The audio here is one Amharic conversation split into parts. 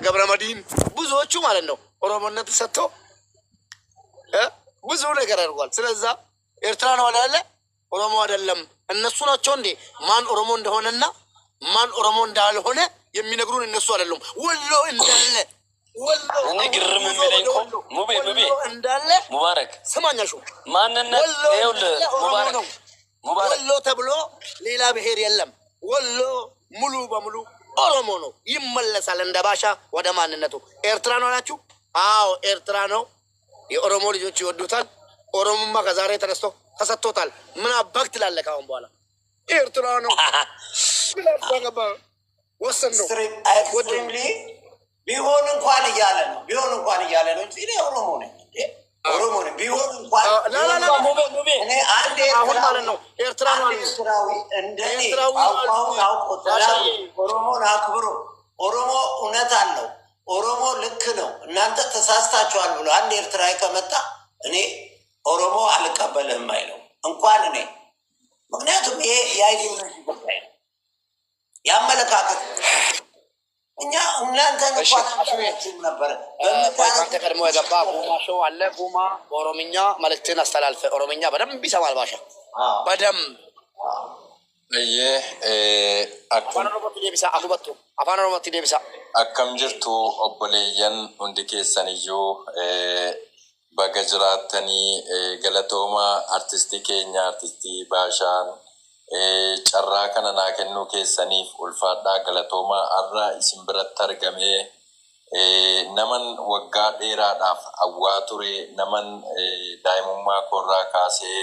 ገብረ መድህን ብዙዎቹ ማለት ነው ኦሮሞነት ሰጥቶ ብዙ ነገር አድርጓል። ስለዛ ኤርትራ ነው አላለ ኦሮሞ አይደለም። እነሱ ናቸው እንዴ ማን ኦሮሞ እንደሆነና ማን ኦሮሞ እንዳልሆነ የሚነግሩን እነሱ አይደሉም። ወሎ እንዳለ ወሎ ግርም የሚለኝ እኮ ሙቤ እንዳለ ሙባረክ ስማኛሹ ማንነት ሙባረክ ወሎ ተብሎ ሌላ ብሔር የለም። ወሎ ሙሉ በሙሉ ኦሮሞ ነው። ይመለሳል እንደ ባሻ ወደ ማንነቱ። ኤርትራ ነው አላችሁ? አዎ ኤርትራ ነው። የኦሮሞ ልጆች ይወዱታል። ኦሮሞማ ከዛሬ ተነስቶ ተሰጥቶታል። ምን አባክ ትላለህ? ካሁን በኋላ ኤርትራ ነው ወሰን ነው ቢሆን እንኳን እያለ ነው እንጂ እኔ ኦሮሞ ነኝ ቢሆን እንኳን እኔ አንድ አሁን ማለት ነው ኤርትራ ነው ኤርትራዊ እንደኔ ኦሮሞን አክብሮ ኦሮሞ እውነት አለው ኦሮሞ ልክ ነው እናንተ ተሳስታችኋል ብሎ አንድ ኤርትራዊ ከመጣ እኔ ኦሮሞ አልቀበልህም አይለው እንኳን እኔ ምክንያቱም ይሄ የአይዲዮሎጂ ጉዳይ ነው ያመለካከት እኛ እናንተ ነበር በእናንተ ቀድሞ የገባ ጉማ ሾው አለ። ጉማ በኦሮምኛ መልእክትን አስተላልፈ ኦሮምኛ በደንብ ይሰማል ባሻ በደንብ አፋን ኦሮሞtti deebisa akkam jirtu obboleeyyan hundi keessaniyyuu baga jiraattanii galatooma artistii keenya artistii Baashaan carraa kana naa kennuu keessaniif ulfaadhaa galatooma arraa isin biratti argamee naman waggaa dheeraadhaaf awwaa ture naman daa'imummaa koorraa kaasee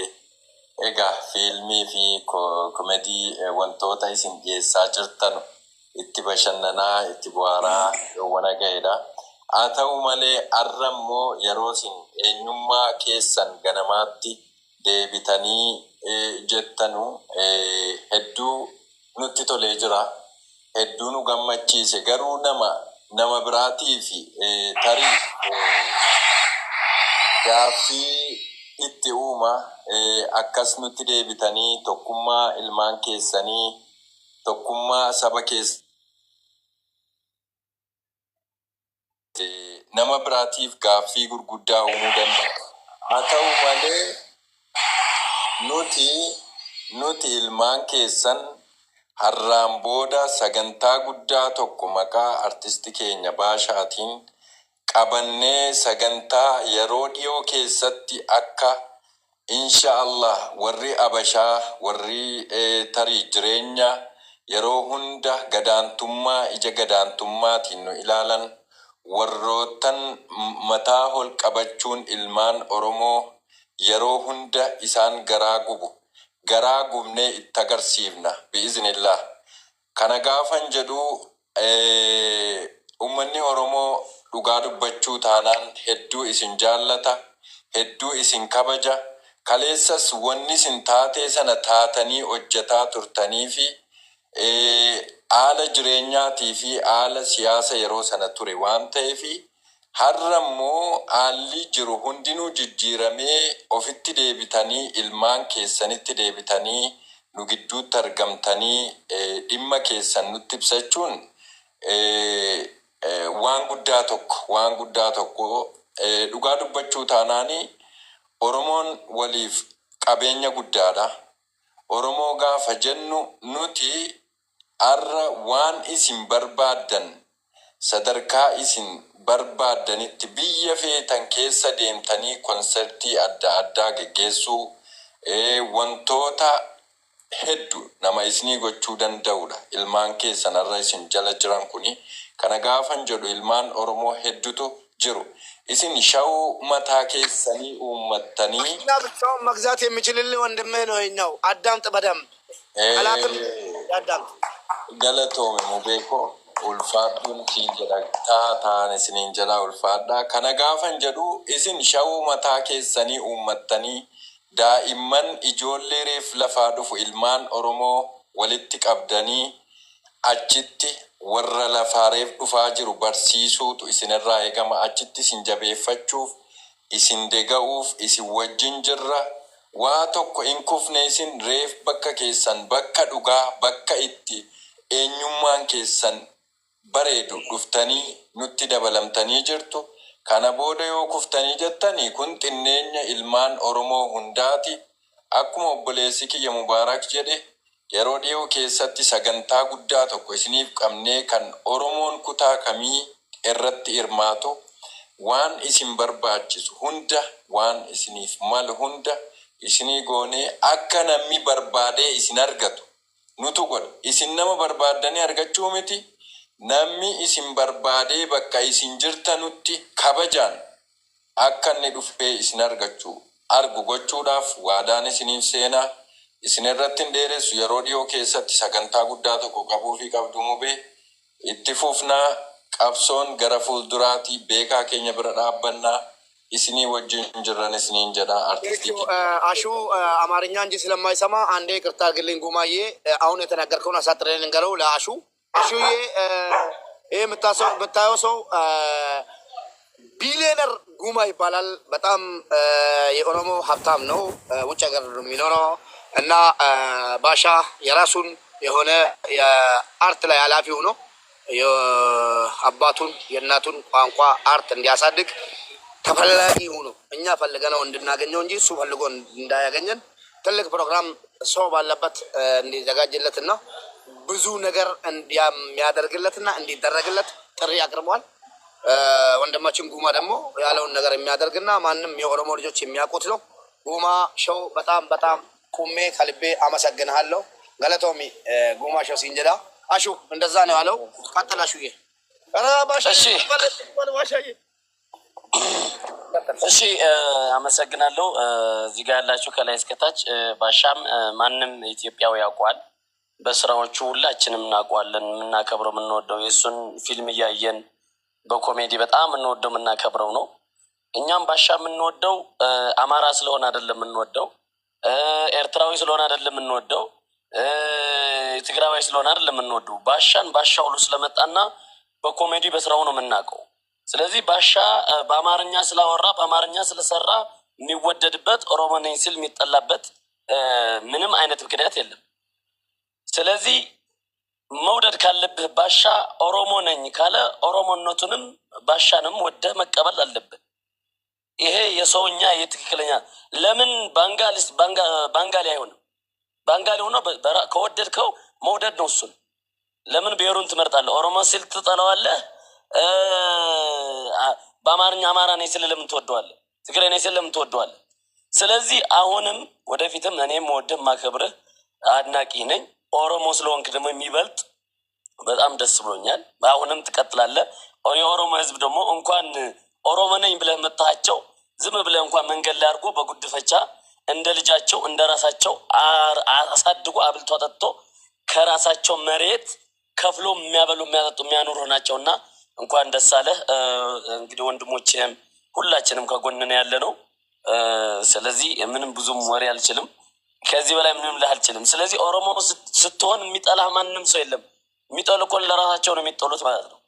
egaa fiilmii fi koomedii wantoota isin dhiyeessaa jirtan itti bashannanaa itti bu'aaraa yoowwan ga'eedha. Haa ta'u malee arra immoo yeroo isin eenyummaa keessan ganamaatti deebitanii jettanu hedduu nutti tolee jira. Hedduu nu gammachiise garuu nama biraatii fi tarii gaaffii itti uuma akkas nutti deebitanii tokkummaa ilmaan keessanii tokkummaa saba keessa nama biraatiif gaaffii gurguddaa uumuu danda'a. Haa ta'u malee nuti ilmaan keessan har'aan booda sagantaa guddaa tokko maqaa artistii keenya Baashaatiin qabannee sagantaa yeroo dhiyoo keessatti akka inshaallah warri abashaa warri tarii jireenya yeroo hunda gadaantummaa ija gadaantummaatiin nu ilaalan warrootan mataa ol qabachuun ilmaan Oromoo yeroo hunda isaan garaa gubnee itti agarsiifna biiznillah. Kana gaafan jedhu ummanni Oromoo dhugaa dubbachuu taanaan hedduu isin jaallata, hedduu isin kabaja. Kaleessas wanni isin taatee sana taatanii hojjetaa turtanii fi haala jireenyaatii fi haala siyaasa yeroo sana ture waan ta'eef har'a immoo haalli jiru hundinuu jijjiiramee ofitti deebitanii ilmaan keessanitti deebitanii nu gidduutti argamtanii dhimma keessan nutti ibsachuun waan guddaa tokko dhugaa dubbachuu taanaanii Oromoon waliif qabeenya guddaadha. Oromoo gaafa jennu nuti arra waan isin barbaadan sadarkaa isin barbaadanitti biyya feetan keessa deemtanii konsertii adda addaa geggeessuu wantoota hedduu nama isinii gochuu danda'udha. Ilmaan keessan arra isin jala jiran kuni kana gaafan jedhu ilmaan Oromoo hedduutu jiru. isin shaው mataa keessanii uummattanii እና ብቻውን መግዛት የሚችልልህ ወንድምህ ነው ይኛው አዳምጥ በደምብ አላክም ያዳምጥ ገለቶሜ ሙቤኮ ulfaadduun jedhagtaa ta'an isiniin jala ulfaadhaa kana gaafan jedhu isin shawuu mataa keessanii uummattanii daa'imman ijoollee reef lafaa dhufu ilmaan Oromoo walitti qabdanii achitti warra lafaareef dhufaa jiru barsiisuutu isinirraa eegama achitti isin jabeeffachuuf isin dega'uuf isin wajjin jirra waa tokko hin kufne isin reef bakka keessan bakka dhugaa bakka itti eenyummaan keessan bareedu dhuftanii nutti dabalamtanii jirtu. Kana booda yoo kuftanii jettanii kun xinneenya ilmaan Oromoo hundaati. Akkuma obboleessi kiyya Mubaarak jedhe yeroo dhiyoo keessatti sagantaa guddaa tokko isiniif qabnee kan Oromoon kutaa kamii irratti hirmaatu waan isin barbaachisu hunda waan isiniif malu hunda isinii goonee akka namni barbaadee isin argatu nutu godha. Isin nama barbaadanii argachuu miti. Namni isin barbaadee bakka isin jirtanutti kabajaan akka inni dhufee isin argu gochuudhaaf waadaan isiniif seenaa. Isin irratti hin dheeressu. Yeroo dhiyoo keessatti sagantaa guddaa tokko qabuu fi qabdu Mubee itti fufnaa. Qabsoon gara fuulduraatii beekaa keenya bira dhaabbannaa. Isinii wajjin jirran isiniin jedha አርቲስቲክ አሹ አማርኛ እንጂ ስለማይሰማ አንዴ ይቅርታ አድርግልኝ ጉማዬ። አሁን የተናገርከውን አሳጥረን እንገረው ለአሹ። አሹዬ ይሄ የምታየው ሰው ቢሊዮነር ጉማ ይባላል። በጣም የኦሮሞ ሀብታም ነው። ውጭ ሀገር ነው የሚኖረው እና ባሻ የራሱን የሆነ የአርት ላይ ኃላፊ ሆኖ የአባቱን የእናቱን ቋንቋ አርት እንዲያሳድግ ተፈላጊ ሆኖ እኛ ፈልገነው እንድናገኘው እንጂ እሱ ፈልጎ እንዳያገኘን ትልቅ ፕሮግራም ሰው ባለበት እንዲዘጋጅለትና ብዙ ነገር እንዲያደርግለትና እንዲደረግለት ጥሪ አቅርቧል። ወንድማችን ጉማ ደግሞ ያለውን ነገር የሚያደርግና ማንም የኦሮሞ ልጆች የሚያውቁት ነው። ጉማ ሾው በጣም በጣም ቁሜ ከልቤ አመሰግንሃለሁ። ገለቶሚ ጉማ ሾው ሲንጀዳ አሹ እንደዛ ነው ያለው። ቀጥል አሹዬ። ኧረ ባሻ ባሻዬ እሺ አመሰግናለሁ። እዚህ ጋር ያላችሁ ከላይ እስከታች ባሻም ማንም ኢትዮጵያዊ ያውቀዋል። በስራዎቹ ሁላችንም እናውቀዋለን። የምናከብረው የምንወደው የእሱን ፊልም እያየን በኮሜዲ በጣም የምንወደው የምናከብረው ነው። እኛም ባሻ የምንወደው አማራ ስለሆነ አይደለም የምንወደው፣ ኤርትራዊ ስለሆነ አይደለም የምንወደው፣ ትግራዋይ ስለሆነ አይደለም የምንወደው። ባሻን ባሻ ሁሉ ስለመጣና በኮሜዲ በስራው ነው የምናውቀው። ስለዚህ ባሻ በአማርኛ ስላወራ በአማርኛ ስለሰራ የሚወደድበት ኦሮሞ ነኝ ሲል የሚጠላበት ምንም አይነት ምክንያት የለም። ስለዚህ መውደድ ካለብህ ባሻ ኦሮሞ ነኝ ካለ ኦሮሞነቱንም ባሻንም ወደ መቀበል አለብህ። ይሄ የሰውኛ የትክክለኛ ለምን ባንጋሊ አይሆንም? ባንጋሊ ሆኖ ከወደድከው መውደድ ነው። እሱን ለምን ብሔሩን ትመርጣለህ? ኦሮሞ ሲል ትጠላዋለህ። በአማርኛ አማራ ነኝ ሲል ለምን ትወደዋለህ? ትግሬ ነኝ ሲል ለምን ትወደዋለህ? ስለዚህ አሁንም ወደፊትም እኔም ወደም ማከብርህ አድናቂ ነኝ። ኦሮሞ ስለሆንክ ደግሞ የሚበልጥ በጣም ደስ ብሎኛል። አሁንም ትቀጥላለህ። የኦሮሞ ህዝብ ደግሞ እንኳን ኦሮሞ ነኝ ብለህ መጣቸው ዝም ብለህ እንኳን መንገድ ላይ አድርጎ በጉድፈቻ እንደ ልጃቸው እንደ ራሳቸው አሳድጎ አብልቶ አጠጥቶ ከራሳቸው መሬት ከፍሎ የሚያበሉ የሚያጠጡ የሚያኖሩ ናቸውና እንኳን ደስ አለህ። እንግዲህ ወንድሞችህም ሁላችንም ከጎንነ ያለ ነው። ስለዚህ ምንም ብዙም ወሬ አልችልም። ከዚህ በላይ ምንም ልህ አልችልም። ስለዚህ ኦሮሞ ስትሆን የሚጠላህ ማንም ሰው የለም። የሚጠሉ እኮ ለራሳቸው ነው የሚጠሉት ማለት ነው።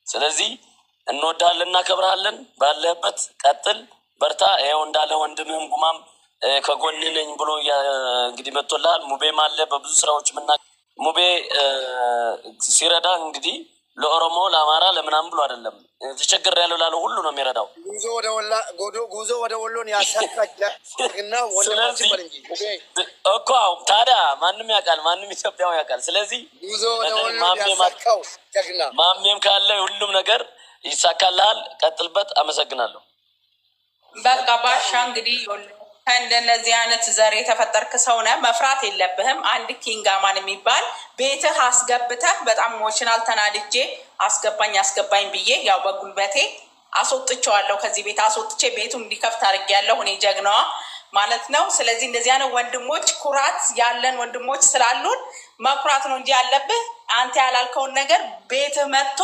ስለዚህ እንወዳለን፣ እናከብርሃለን። ባለህበት ቀጥል፣ በርታ። ይኸው እንዳለ ወንድምህም ጉማም ከጎንህ ነኝ ብሎ እንግዲህ መጥቶልሃል። ሙቤም አለ በብዙ ስራዎች ሙቤ ሲረዳ እንግዲህ ለኦሮሞ ለአማራ ለምናምን ብሎ አይደለም። ተቸግር ያለው ላለው ሁሉ ነው የሚረዳው። ጉዞ ወደ ወሎን ያሳካና ስለዚህ እኮ ታዲያ ማንም ያውቃል፣ ማንም ኢትዮጵያዊ ያውቃል። ስለዚህ ጉዞ ወደ ወሎ ያሳካው ጀግና ማሜም ካለ ሁሉም ነገር ይሳካልሃል። ቀጥልበት። አመሰግናለሁ። በቃ ባሻ እንግዲህ ከእንደነዚህ አይነት ዘር የተፈጠርክ ሰው ነህ። መፍራት የለብህም። አንድ ኪንጋማን የሚባል ቤትህ አስገብተህ በጣም ኢሞሽናል ተናድጄ አስገባኝ ብዬ ያው በጉልበቴ አስወጥቼዋለሁ። ከዚህ ቤት አስወጥቼ ቤቱን እንዲከፍት አድርጌያለሁ። እኔ ጀግናዋ ማለት ነው። ስለዚህ እንደዚህ አይነት ወንድሞች ኩራት ያለን ወንድሞች ስላሉን መኩራት ነው እንጂ ያለብህ አንተ ያላልከውን ነገር ቤትህ መጥቶ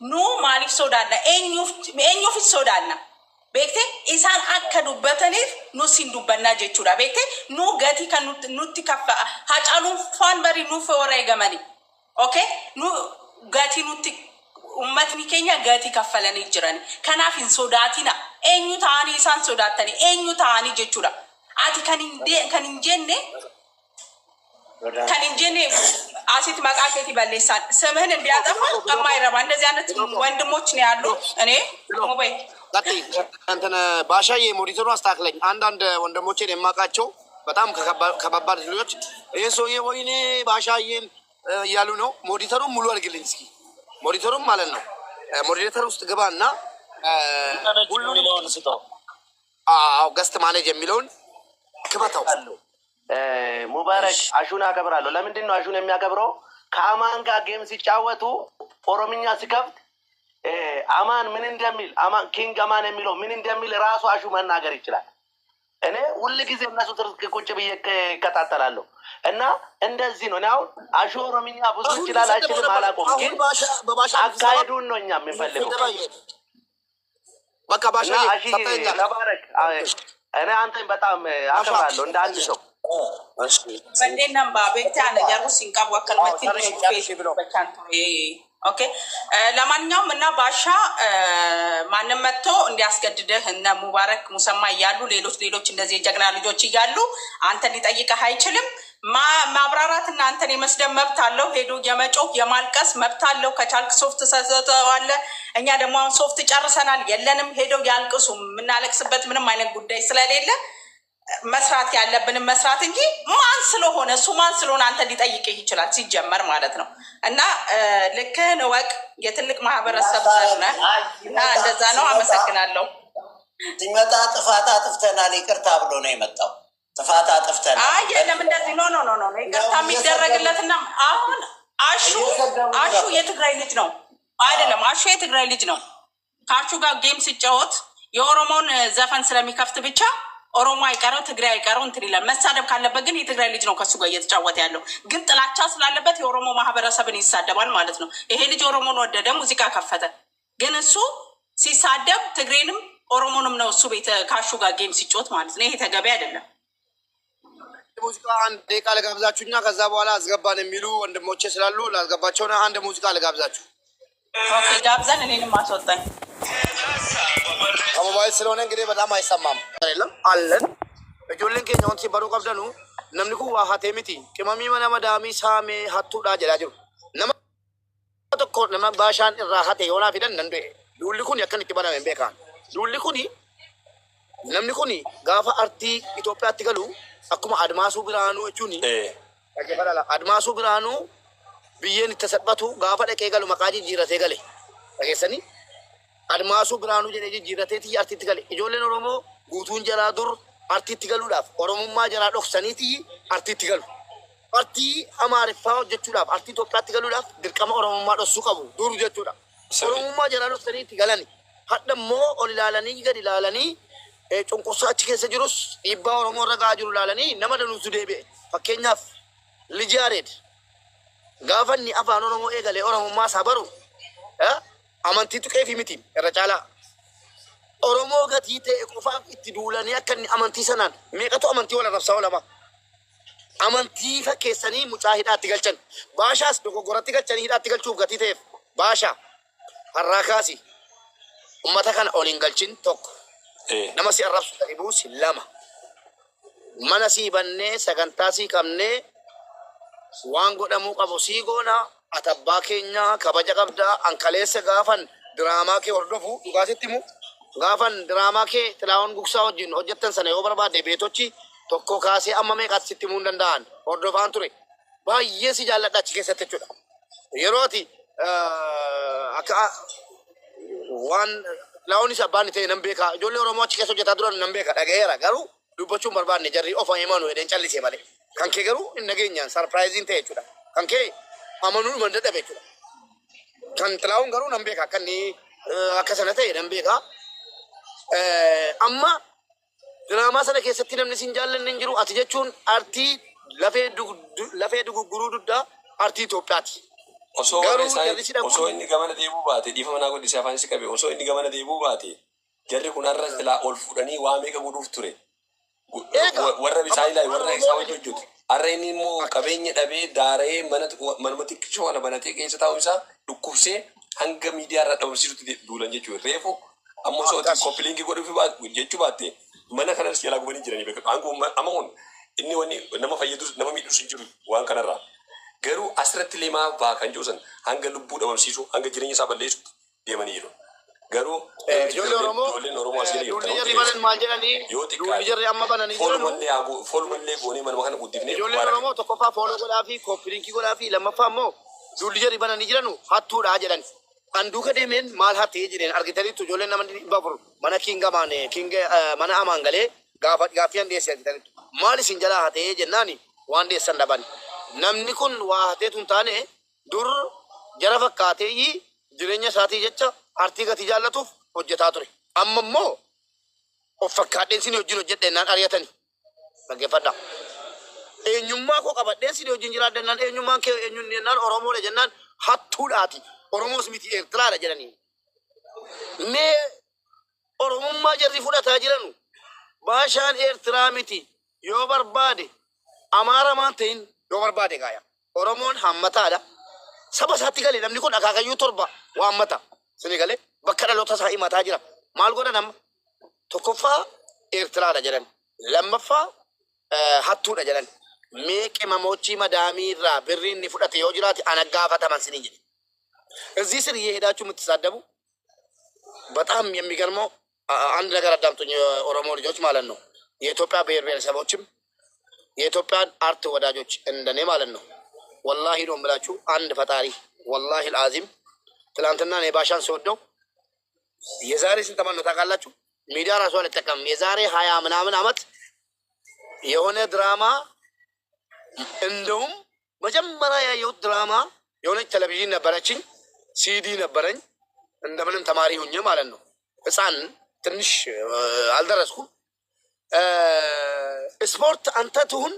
ኑ ማሊፍ ሶዳና ኤኞፊት ሶዳና ቤክቴ ኢሳን አከዱበተኒፍ ኑ ሲንዱበና ጀቹራ ቤክቴ ኑ ገቲ ከኑቲ ከፈ ሀጫሉን ፋን በሪ ኑ ፈወራ ገመኒ ኦኬ ኑ ገቲ ኑቲ ኡመትኒ ኬኛ ገቲ ከፈለን ይጅረኒ ከናፊን ሶዳቲና ኤኙ ታኒ ኢሳን ሶዳተኒ ኤኙ ታኒ ጀቹራ አቲ ከንንጀኔ አሲት መቃኬት ይበልሳል ስምህን እንዲያጠፋ ከማይረባ እንደዚህ አይነት ወንድሞች ነው ያሉ። እኔ ሞባይል እንትን ባሻዬ ሞኒተሩ አስተካክለኝ። አንዳንድ ወንድሞቼን የማውቃቸው በጣም ከባባድ ልጆች ይህ ሰውዬ ወይኔ ባሻዬን እያሉ ነው። ሞኒተሩን ሙሉ አድርግልኝ እስኪ። ሞኒተሩም ማለት ነው ሞዲሬተር ውስጥ ግባ እና ሁሉን ስጠው። ገስት ማኔጅ የሚለውን ክበተው። ሙባረክ አሹን አከብራለሁ። ለምንድን ነው አሹን የሚያከብረው? ከአማን ጋር ጌም ሲጫወቱ ኦሮምኛ ሲከፍት አማን ምን እንደሚል አማን ኪንግ አማን የሚለው ምን እንደሚል ራሱ አሹ መናገር ይችላል። እኔ ሁል ጊዜ እነሱ ትርክ ቁጭ ብዬ ይከታተላለሁ እና እንደዚህ ነው። አሁን አሹ ኦሮምኛ ብዙ ይችላል አይችልም አላውቅም፣ ግን አካሄዱን ነው እኛ የምንፈልገው። በቃ ባሻ ተባረክ። እኔ አንተን በጣም አከብራለሁ እንደ አንድ ሰው። በንዴናም ቤታነ ያሩ ሲንቃብ ወከልመት ኦኬ። ለማንኛውም እና ባሻ ማንም መጥቶ እንዲያስገድድህ እነ ሙባረክ ሙሰማ እያሉ ሌሎች እንደዚህ የጀግና ልጆች እያሉ አንተን ሊጠይቅህ አይችልም። ማብራራት እና አንተን የመስደብ መብት አለው። ሄዶ የመጮህ የማልቀስ መብት አለው። ከቻልክ ሶፍት ሰጠዋለ። እኛ ደግሞ አሁን ሶፍት ጨርሰናል የለንም። ሄደው ያልቅሱ። የምናለቅስበት ምንም አይነት ጉዳይ ስለሌለ መስራት ያለብንም መስራት እንጂ ማን ስለሆነ እሱ ማን ስለሆነ አንተ ሊጠይቅህ ይችላል ሲጀመር ማለት ነው። እና ልክህን እወቅ። የትልቅ ማህበረሰብ ዘር ነህ እና እንደዛ ነው። አመሰግናለሁ። ሲመጣ ጥፋት አጥፍተናል ይቅርታ ብሎ ነው የመጣው። ጥፋት አጥፍተናል የለም እንደዚህ ኖ ይቅርታ የሚደረግለትና አሁን አሹ የትግራይ ልጅ ነው አይደለም? አሹ የትግራይ ልጅ ነው። ከአሹ ጋር ጌም ሲጫወት የኦሮሞን ዘፈን ስለሚከፍት ብቻ ኦሮሞ አይቀረው ትግራይ አይቀረው እንትን ይላል። መሳደብ ካለበት ግን የትግራይ ልጅ ነው ከሱ ጋር እየተጫወተ ያለው። ግን ጥላቻ ስላለበት የኦሮሞ ማህበረሰብን ይሳደባል ማለት ነው። ይሄ ልጅ ኦሮሞን ወደደ፣ ሙዚቃ ከፈተ። ግን እሱ ሲሳደብ ትግሬንም ኦሮሞንም ነው እሱ ቤት ካሹ ጋር ጌም ሲጫወት ማለት ነው። ይሄ ተገቢ አይደለም። ሙዚቃ አንድ ደቂቃ ልጋብዛችሁና ከዛ በኋላ አስገባን የሚሉ ወንድሞቼ ስላሉ ላስገባቸውና አንድ ሙዚቃ ልጋብዛችሁ። ኦኬ ጋብዘን እኔንም አስወጣኝ። ከሞባይል ስለሆነ እንግዲህ በጣም አይሰማም። የለም አለን እጆልን ኬኛውን ሲበሩ ቀብደኑ ነምኒኩ ዋሀቴ ሚቲ ቅመሚ መነመዳሚ ሳሜ ሀቱዳ ጀላ ጅሩ ነመ tokko nama baashaan irraa hate yoonaa fidan nan du'e. Duulli kun akkan itti baname hin beekan. Duulli kun namni kun gaafa artii Itoophiyaatti galu akkuma Admaasuu Biraanuu jechuun Admaasuu Biraanuu biyyeen itti salphatu gaafa dhaqee galu maqaa jijjiirratee gale. Dhageessanii Admaasuu Biraanuu jedhee jijjiirrateetii artiitti gale. Ijoolleen Oromoo guutuun jalaa dur artiitti galuudhaaf Oromummaa jalaa dhoksaniitii artiitti galu. Artii Amaariffaa hojjechuudhaaf artii Itoophiyaatti galuudhaaf dirqama Oromummaa dhoksuu qabu dur jechuudha. Oromummaa jalaa dhoksaniitti galani. Hadda immoo ol ilaalanii gadi ilaalanii cunqursaa achi keessa jirus dhiibbaa Oromoo irra gahaa jiru ilaalanii nama danuutu deebi'e. Fakkeenyaaf Lijaareed gaafa inni afaan Oromoo eegalee Oromummaa isaa baru amantii tuqeefi miti irra caalaa. Oromoo gatii ta'e qofaaf itti duulanii akka inni amantii sanaan meeqatu amantii wal arrabsaa oolama. Amantii fakkeessanii mucaa hidhaatti galchan. Baashaas dogoggoratti galchanii hidhaatti galchuuf gatii ta'eef baashaa har'aa kaasi ummata kana ol hin galchin tokko. Nama si arrabsu ta'ibuu si lama. Mana sii bannee sagantaa sii qabnee waan godhamuu qabu sii goona. Atabbaa keenya kabaja qabdaa ankaleessa gaafan diraamaa kee hordofu dhugaasitti mu gaafan diraamaa kee Xilaawun Gugsaa wajjin hojjettan sana yoo barbaade beetochi tokko kaasee amma meeqaatti sitti himuu hin danda'an hordofaan ture. Baay'ee si jaalladha achi keessatti jechuudha. Yeroo ati akka waan Xilaawun isa abbaan ta'e nan beeka. Ijoollee Oromoo achi keessa hojjetaa turan nan beeka dhagayeera. Garuu dubbachuun barbaanne jarri of himanu jedheen callisee malee. Kan kee garuu hin nageenyaan sarpiraayiziin ta'e jechuudha. Kan kee amanuu man dadhabe jechuudha. Kan Xilaawun garuu nan beeka. Kan akka sana ta'e nan beeka. Amma diraamaa sana keessatti namni sin jaallanne hin jiru. Ati jechuun artii lafee dugugguruu duddaa artii Itoophiyaati. Osoo inni gamana deebuu baate dhiifama naa godhise afaan si qabe osoo inni gamana deebuu baate jarri kun har'a silaa ol fuudhanii waa meeqa godhuuf ture. Warra bisaayilaa warra isaa wajji hojjetu. Har'a inni immoo qabeenya dhabee daaree manuma xiqqishoo wala banatee keessa taa'u isaa dhukkubsee hanga miidiyaa irraa dhabamsiisutti duulan jechuudha. Reefu ammoo osoo koppiliingii godhuuf jechuu baatte mana kanas jalaa gubanii jiranii beeku. Amma kun inni wanni nama fayyadus nama miidhus hin jiru waan kanarraa. Garuu asirratti limaa baa kan jiru san hanga lubbuu dhabamsiisuu hanga jireenya isaa balleessuutti deemanii jiru. Garuu ijoolleen Oromoo asii yoo xiqqaate foolumallee goonee manuma kana guddifnee ijoolleen Oromoo tokkoffaa fooloo godhaa fi kooppiriinkii godhaa fi lammaffaa immoo duulli jarri bananii jiranu hattuudhaa jedhan. Kan duuka deemeen maal hattee jedheen argitaniittu ijoolleen nama 400 mana mana amaan galee gaaffii handeessee argitaniittu. Maal isin jalaa hatee jennaani waan deessan dhaban. Namni kun waa hateetu hin taane dur jara fakkaatee jireenya isaatii jecha artii gatii jaallatuuf hojjetaa ture. Amma immoo of fakkaadheen sin wajjin hojjedhennaan ari'atani. Dhaggeeffadhaa. Eenyummaa koo qabadheen sin wajjin jiraadhennaan eenyummaan kee eenyuun jennaan Oromoodha jennaan hattuudhaati. Oromoos miti Eertiraadha jedhanii. Mee Oromummaa jarri fudhataa jiranu Baashaan Eertiraa miti yoo barbaade Amaara maan ta'in yoo barbaade gaaya. Oromoon hammataadha. Saba isaatti galee namni kun akaakayyuu 7 waan mata. Sini galee bakka dhaloota isaa himataa jira. Maal godhan amma? Tokkoffaa Eertiraadha jedhan. Lammaffaa hattuudha jedhan. Mee qimamochii madaamii irraa birriin ni fudhate yoo jiraate ana gaafataman sini jedhe. እዚህ ስር እየሄዳችሁ የምትሳደቡ በጣም የሚገርመው አንድ ነገር አዳምጡኝ ኦሮሞ ልጆች ማለት ነው። የኢትዮጵያ ብሔር ብሔረሰቦችም የኢትዮጵያን አርት ወዳጆች እንደኔ ማለት ነው። ወላሂ ነው የምላችሁ አንድ ፈጣሪ ወላሂ አልዓዚም ትላንትና እኔ ባሻን ሲወደው የዛሬ ስንት ዓመት ነው ታውቃላችሁ? ሚዲያ ራሱ አልጠቀምም። የዛሬ 20 ምናምን ዓመት የሆነ ድራማ እንደውም መጀመሪያ ያየሁት ድራማ የሆነች ቴሌቪዥን ነበረችኝ ሲዲ ነበረኝ እንደምንም ተማሪ ሆኜ ማለት ነው። ህፃን ትንሽ አልደረስኩም። ስፖርት አንተ ትሁን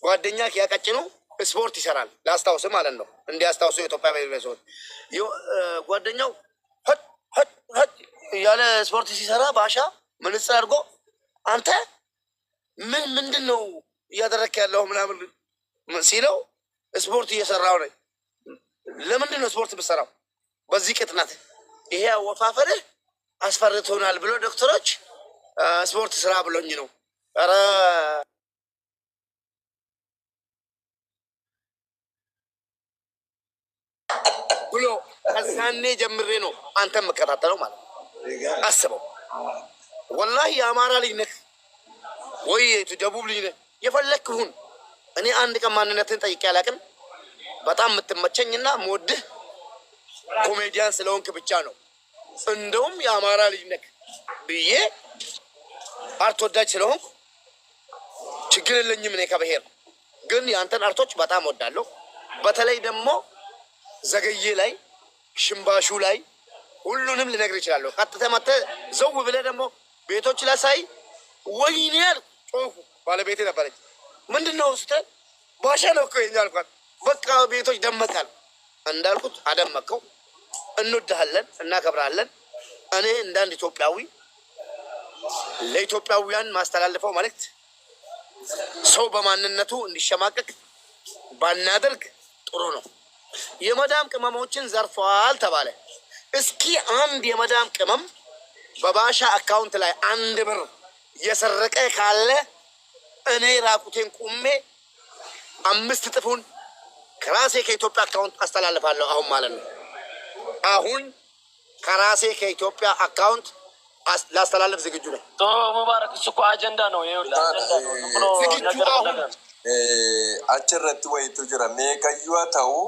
ጓደኛክ ያቀጭኑ ስፖርት ይሰራል ላስታውስ ማለት ነው። እንዲያስታውሱ የኢትዮጵያ ብሔረሰቦች ጓደኛው ያለ ስፖርት ሲሰራ ባሻ ምንጽር አድርጎ አንተ ምንድን ነው እያደረክ ያለው ምናምን ሲለው ስፖርት እየሰራው ነኝ። ለምንድን ነው ስፖርት የምትሰራው? በዚህ ቅጥነት ይሄ አወፋፈርህ አስፈርቶናል ብሎ ዶክተሮች ስፖርት ስራ ብሎኝ ነው። ኧረ ብሎ ከዛኔ ጀምሬ ነው አንተም መከታተለው ማለት ነው። አስበው ወላሂ የአማራ ልጅ ነህ ወይ ደቡብ ልጅ ነህ የፈለክሁን እኔ አንድ ቀን ማንነትን ጠይቄ አላውቅም። በጣም የምትመቸኝና የምወድህ ኮሜዲያን ስለሆንክ ብቻ ነው። እንደውም የአማራ ልጅ ነህ ብዬ አርት ወዳጅ ስለሆንኩ ችግር የለኝም። እኔ ከብሔር ግን የአንተን አርቶች በጣም ወዳለሁ። በተለይ ደግሞ ዘገዬ ላይ ሽምባሹ ላይ ሁሉንም ልነግር ይችላለሁ። ቀጥታ መጥተህ ዘው ብለህ ደግሞ ቤቶች ላይ ሳይ ወይኔ ጮኩ። ባለቤቴ ነበረች ምንድነው ስትል ባሻ ነው እኮ ይሄን አልኳት። በቃ ቤቶች ደመቃል እንዳልኩት አደመቀው። እንወድሃለን፣ እናከብራለን። እኔ እንዳንድ ኢትዮጵያዊ ለኢትዮጵያውያን ማስተላለፈው መልእክት ሰው በማንነቱ እንዲሸማቀቅ ባናደርግ ጥሩ ነው። የመዳም ቅመሞችን ዘርፈዋል ተባለ። እስኪ አንድ የመዳም ቅመም በባሻ አካውንት ላይ 1 ብር እየሰረቀ ካለ እኔ ራቁቴን ቁሜ 5 እጥፉን ከራሴ ከኢትዮጵያ አካውንት አስተላልፋለሁ። አሁን ማለት ነው። አሁን ከራሴ ከኢትዮጵያ አካውንት ላስተላልፍ ዝግጁ ነኝ። ሙባረክ እሱ እኮ አጀንዳ ነው። ይኸውልህ አጀንዳ ነው ብሎ ነገር አሁን achirratti wayitu jira meeqayyuu haa ta'u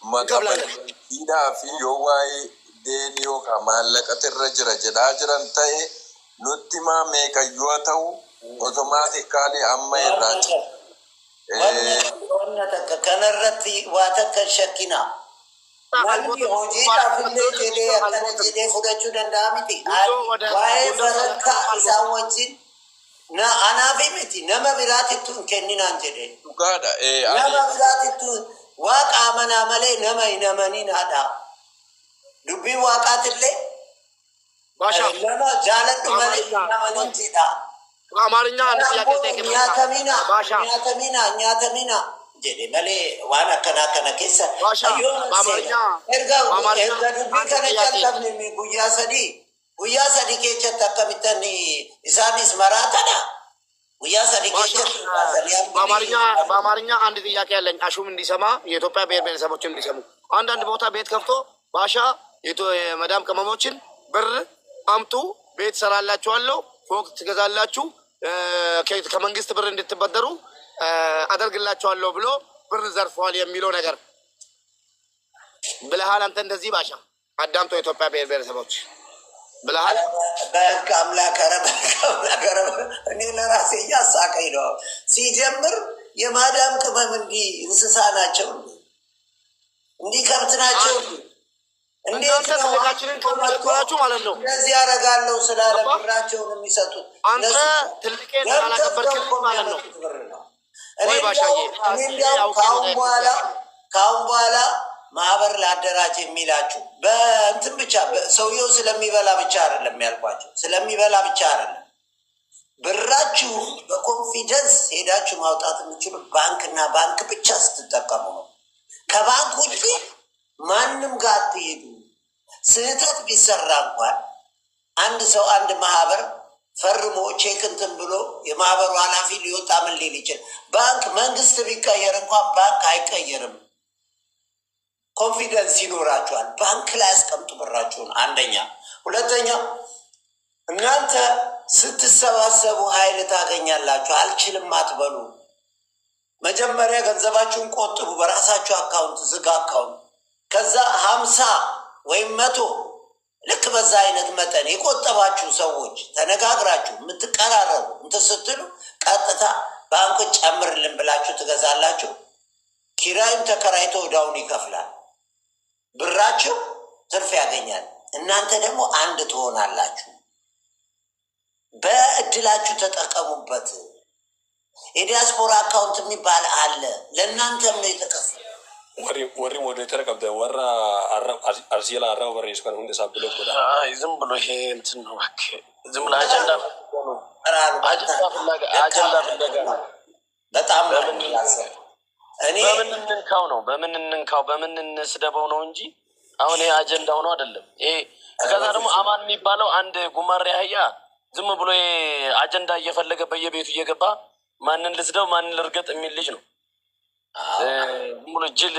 maqaa fi yoo waa'ee deeni yookaan maallaqatirra jira jedhaa jiran ta'e nutti maa meeqayyuu haa ta'u otomaatikaalii amma irraa kanarratti waa takka shakkina. Namni hojiidhaaf illee jedhee akkana jedhee fudhachuu danda'a miti. Waa'ee barakkaa isaan wajjin anaafi miti nama biraatittu hin kenninaan jedhe. Nama biraatittu waaqa amanaa malee nama hin amaninaadha. Dubbii waaqaatillee nama jaaladhu malee hin amanin jedha. Nyaatamina jedhe malee waan akkana keessa erga dubbii kana jalqabne guyyaa sadii keessatti akkamittan isaanis maraatadha. በአማርኛ አንድ ጥያቄ ያለኝ አሹም እንዲሰማ የኢትዮጵያ ብሔር ብሔረሰቦችን እንዲሰሙ አንዳንድ ቦታ ቤት ከፍቶ ባሻ የመዳም ቅመሞችን ብር አምጡ ቤት ሰራላችኋለሁ ፎቅ ትገዛላችሁ ከመንግስት ብር እንድትበደሩ አደርግላችኋለሁ ብሎ ብር ዘርፈዋል የሚለው ነገር ብለሃል አንተ እንደዚህ ባሻ አዳምጦ የኢትዮጵያ ብሔር ብሔረሰቦች ብለሃል በህግ አምላክ ኧረ እኔ ለራሴ እያሳቀኝ ነው ሲጀምር የማዳም ቅመም እንዲህ እንስሳ ናቸው እንዲህ ከብት ናቸው እንዴት ትልቃችንን ከመለኮላችሁ ማለት ነው እንደዚህ ያደርጋለሁ ስላለ ብራቸውን የሚሰጡት አንተ ትልቄን ካላከበርክልኝ ማለት ነው ወይ ባሻዬ ከአሁን በኋላ ማህበር ላደራጅ የሚላችሁ በእንትን ብቻ ሰውየው ስለሚበላ ብቻ አይደለም ያልኳቸው ስለሚበላ ብቻ አይደለም ብራችሁ በኮንፊደንስ ሄዳችሁ ማውጣት የምችሉ ባንክና ባንክ ብቻ ስትጠቀሙ ነው ከባንክ ውጭ ማንም ጋር አትሄዱ ስህተት ቢሰራ እንኳን አንድ ሰው አንድ ማህበር ፈርሞ ቼክ እንትን ብሎ የማህበሩ ኃላፊ ሊወጣ ምን ሊል ይችላል ባንክ መንግስት ቢቀየር እንኳን ባንክ አይቀየርም ኮንፊደንስ ይኖራችኋል ባንክ ላይ አስቀምጡ ብራችሁን አንደኛ ሁለተኛ እናንተ ስትሰባሰቡ ኃይል ታገኛላችሁ አልችልም አትበሉ መጀመሪያ ገንዘባችሁን ቆጥቡ በራሳችሁ አካውንት ዝግ አካውንት ከዛ 50 ወይም 100 ልክ በዛ አይነት መጠን የቆጠባችሁ ሰዎች ተነጋግራችሁ የምትቀራረቡ እንትን ስትሉ ቀጥታ ባንክ ጨምርልን ብላችሁ ትገዛላችሁ ኪራይም ተከራይቶ ወዳውን ይከፍላል ብራችሁ ትርፍ ያገኛል እናንተ ደግሞ አንድ ትሆናላችሁ በእድላችሁ ተጠቀሙበት የዲያስፖራ አካውንት የሚባል አለ ለእናንተም ነው የተከፈለ ወሪ ሞዴሬተር ቀብደ ወራ አርሲላ አራው በሬስ ከን ሁንደ ሳብሎ ቆዳ ዝም ብሎ ይሄ እንትን ነው ዝም ብሎ አጀንዳ ፍለጋ በጣም በምን እንንካው በምን እንስደበው ነው እንጂ አሁን ይሄ አጀንዳ ሆኖ አይደለም ይሄ ከዛ ደግሞ አማን የሚባለው አንድ ጉማሬ አህያ ዝም ብሎ አጀንዳ እየፈለገ በየቤቱ እየገባ ማንን ልስደው ማንን ልርገጥ የሚል ልጅ ነው ሙሉ ጅል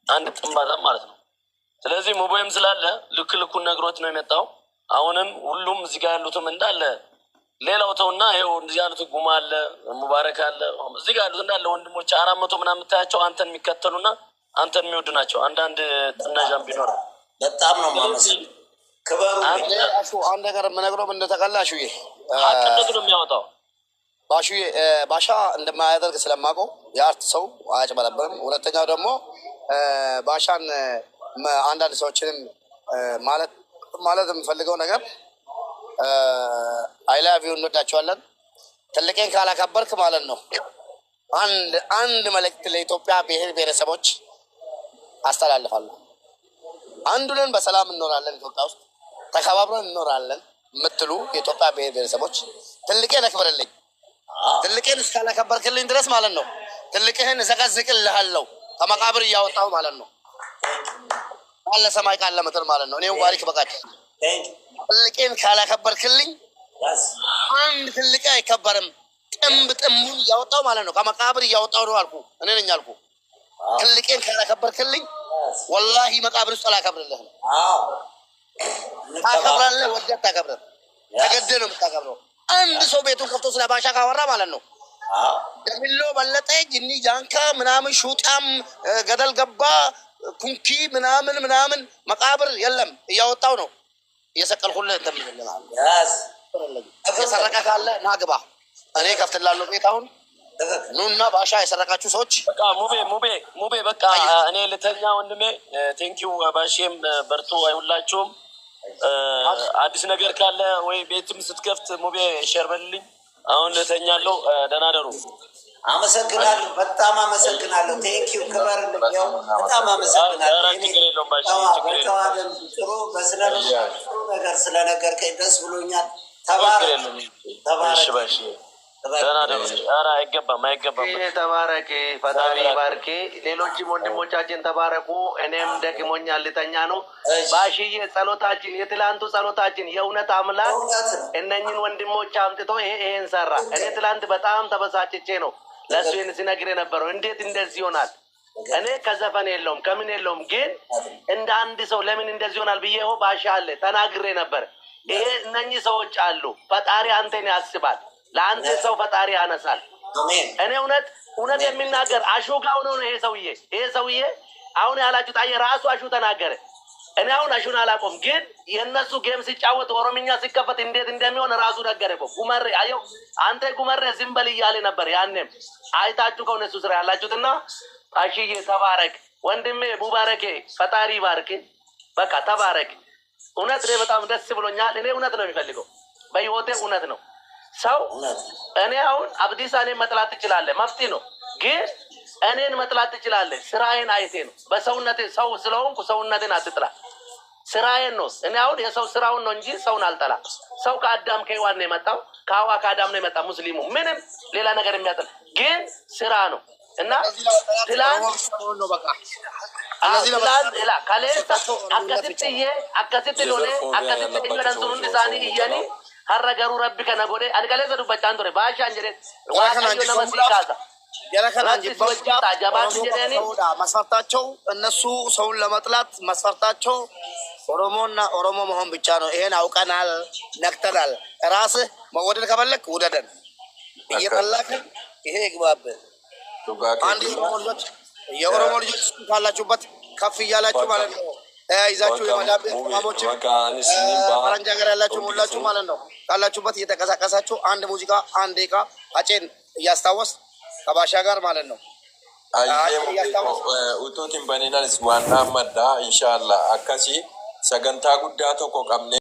አንድ ጥንባዛም ማለት ነው ስለዚህ ሙቦይም ስላለ ልኩን ነግሮት ነው የመጣው አሁንም ሁሉም እዚህ ጋር ያሉትም እንዳለ ሌላው ተውና ይሄው እንደዚህ ያሉት ጉማ አለ ሙባረክ አለ እዚህ ጋር ያሉት እንዳለ ወንድሞች 400 ምናምን የምታያቸው አንተን የሚከተሉና አንተን የሚወዱ ናቸው አንዳንድ ጥናጃም ቢኖር በጣም ነው ማለት ክበሩ አንድ ነገር የምነግረው እንደተቀላሹ ይሄ አቀደዱ ነው የሚያወጣው ባሻ እንደማያደርግ ስለማውቀው የአርት ሰው አያጭበረብርም ሁለተኛው ደግሞ ባሻን አንዳንድ ሰዎችንም ማለት የምፈልገው ነገር አይላቪው እንወዳቸዋለን ትልቄን ካላከበርክ ማለት ነው አንድ መልእክት ለኢትዮጵያ ብሔር ብሔረሰቦች አስተላልፋለሁ አንዱንን በሰላም እንኖራለን ኢትዮጵያ ውስጥ ተከባብረን እንኖራለን የምትሉ የኢትዮጵያ ብሔር ብሔረሰቦች ትልቄን አክብርልኝ ትልቄን እስካላከበርክልኝ ድረስ ማለት ነው ትልቅህን እዘቀዝቅልሃለሁ ከመቃብር እያወጣው ማለት ነው አለ ሰማይ ቃል ለምትል ማለት ነው እኔው ባሪክ በቃች ትልቄን ካላከበርክልኝ አንድ ትልቅ አይከበርም ጥምቡን እያወጣው ማለት ነው ከመቃብር እያወጣው ነው አልኩ እኔ ነኝ አልኩ ትልቄን ካላከበርክልኝ ወላሂ መቃብር ውስጥ አላከብርልህም ታከብራለህ ወደት ታከብረህ ተገደህ ነው የምታከብረው አንድ ሰው ቤቱን ከፍቶ ስለ ባሻ ካወራ ማለት ነው ደሚሎ በለጠ ጅኒ ጃንካ ምናምን ሹጣም ገደል ገባ ኩንኪ ምናምን መቃብር የለም እያወጣው ነው እየሰቀልኩልህ እንደምንልናል የሰረቀ ካለ ናግባ እኔ ከፍትላለሁ ቤት አሁን ኑና ባሻ የሰረቃችሁ ሰዎች በቃ ሙቤ በቃ እኔ ልተኛ ወንድሜ ቴንኪው ባሼም በርቱ አይሁላችሁም አዲስ ነገር ካለ ወይ ቤትም ስትከፍት ሙቤ ሼር በልልኝ አሁን ልተኛለሁ ደህና ደሩ አመሰግናለሁ በጣም አመሰግናለሁ ቴንኪው ክበር እንደው በጣም አመሰግናለሁ ጥሩ በስነ ጥሩ ነገር ስለነገርከኝ ደስ ብሎኛል ተባረክ ተባረክ ፈጣሪ ባርኬ። ሌሎችም ወንድሞቻችን ተባረኩ። እኔም ደክሞኛል ልተኛ ነው። ባሽዬ ጸሎታችን፣ የትላንቱ ጸሎታችን የእውነት አምላክ እነኝን ወንድሞች አምጥቶ ይሄን ሰራ። እኔ ትላንት በጣም ተበሳጭቼ ነው ለእሱ ይህን ሲነግር የነበረው። እንዴት እንደዚህ ይሆናል? እኔ ከዘፈን የለውም ከምን የለውም፣ ግን እንደ አንድ ሰው ለምን እንደዚህ ይሆናል ብዬ ባሻ አለ ተናግሬ ነበር። ይሄ እነኚህ ሰዎች አሉ። ፈጣሪ አንተን ያስባል። ለአንተ ሰው ፈጣሪ ያነሳል። እኔ እውነት የሚናገር አሹ ጋር ሆኖ ነው ይሄ ሰውዬ አሁን ያላችሁ ጣየ ራሱ አሹ ተናገረ። እኔ አሁን አሹን አላቆም፣ ግን የእነሱ ጌም ሲጫወት ኦሮምኛ ሲከፈት እንዴት እንደሚሆን ራሱ ነገረ። ጉመሬ አየው አንተ ጉመሬ ዝም በል እያለ ነበር። ያኔም አይታችሁ ከሆነ እሱ ስራ ያላችሁትና አሽዬ ተባረክ ወንድሜ፣ ሙባረኬ ፈጣሪ ባርክ። በቃ ተባረክ። እውነት እኔ በጣም ደስ ብሎኛል። እኔ እውነት ነው የሚፈልገው በህይወቴ እውነት ነው ሰው። እኔ አሁን አብዲሳ እኔን መጥላት ትችላለህ፣ መፍትሄ ነው። ግን እኔን መጥላት ትችላለህ ስራዬን አይቴ ነው። በሰውነቴ ሰው ስለሆንኩ ሰውነቴን አትጥላ። ስራዬን ነው። እኔ አሁን የሰው ስራውን ነው እንጂ ሰውን አልጠላ። ሰው ከአዳም ከሔዋን ነው የመጣው፣ ከሐዋ ከአዳም ነው የመጣው። ሙስሊሙ ምንም ሌላ ነገር የሚያጠላ ግን ስራ ነው። እና ትላንት akkasitti lole akkasitti dhimma sun hundi isaanii iyyanii har'a garuu rabbi kana godhe ani kaleessa dubbachaan ture baashaan jedhee waaqayyo nama sii kaasa መስፈርታቸው እነሱ ሰውን ለመጥላት መስፈርታቸው ኦሮሞና ኦሮሞ መሆን ብቻ ነው። ይሄን አውቀናል፣ ነክተናል። ራስህ መወደድ ከፈለክ ውደደን፣ እየጠላክ ይሄ ይግባብህ። አንድ የኦሮሞ ልጆች ካላችሁበት ከፍ እያላችሁ ማለት ነው ተያይዛችሁ የመዳብ ማሞች ፈረንጅ ሀገር ያላችሁ ሁላችሁ ማለት ነው ካላችሁበት እየተንቀሳቀሳችሁ አንድ ሙዚቃ አንድ ደቂቃ አጬን እያስታወስ ከባሻ ጋር ማለት ነው utuutiin baniinas waan dhaammadha inshallah akkasi sagantaa guddaa tokko qabne